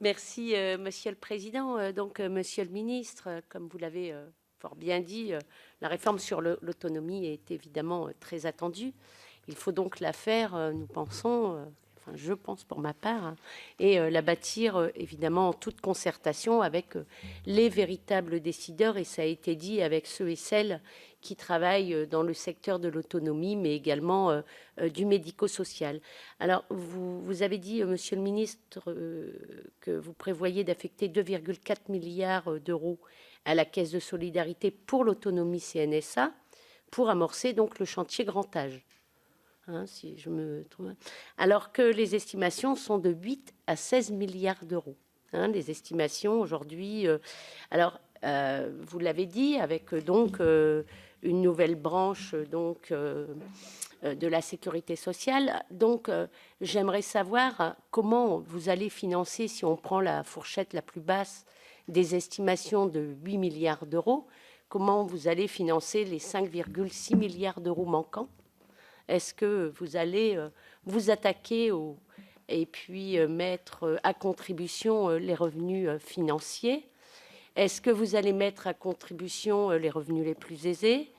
Merci, Monsieur le Président. Monsieur le ministre, comme vous l'avez fort bien dit, la réforme sur l'autonomie est évidemment très attendue. Il faut donc la faire, nous pensons, enfin je pense pour ma part, hein, et la bâtir évidemment en toute concertation avec les véritables décideurs, et ça a été dit, avec ceux et celles qui travaillent dans le secteur de l'autonomie, mais également du médico-social. Alors, vous avez dit, Monsieur le ministre, que vous prévoyez d'affecter 2,4 milliards d'euros à la Caisse de solidarité pour l'autonomie CNSA pour amorcer donc le chantier grand âge. Hein, si je me trompe. Alors que les estimations sont de 8 à 16 milliards d'euros. Hein, les estimations aujourd'hui. Vous l'avez dit, avec une nouvelle branche de la sécurité sociale. J'aimerais savoir comment vous allez financer, si on prend la fourchette la plus basse des estimations de 8 milliards d'euros, comment vous allez financer les 5,6 milliards d'euros manquants. Est-ce que vous allez vous attaquer et puis mettre à contribution les revenus financiers? Est-ce que vous allez mettre à contribution les revenus les plus aisés?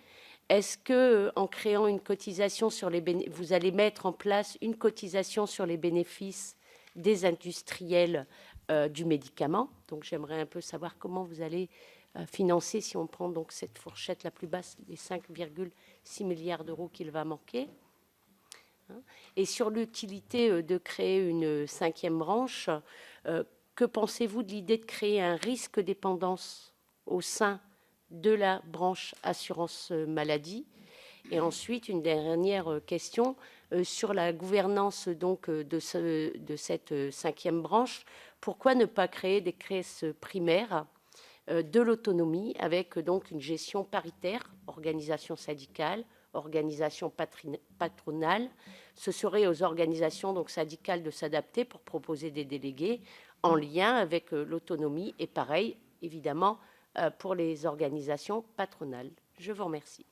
Est-ce que, en créant une cotisation sur les vous allez mettre en place une cotisation sur les bénéfices des industriels du médicament? Donc, j'aimerais un peu savoir comment vous allez financer, si on prend donc cette fourchette la plus basse, les 5,6 milliards d'euros qu'il va manquer. Et sur l'utilité de créer une cinquième branche, que pensez-vous de l'idée de créer un risque dépendance au sein de la branche assurance maladie? Et ensuite, une dernière question sur la gouvernance de cette cinquième branche. Pourquoi ne pas créer des caisses primaires de l'autonomie avec donc une gestion paritaire, organisation syndicale, organisation patronale? Ce serait aux organisations donc syndicales de s'adapter pour proposer des délégués en lien avec l'autonomie, et pareil évidemment pour les organisations patronales. Je vous remercie.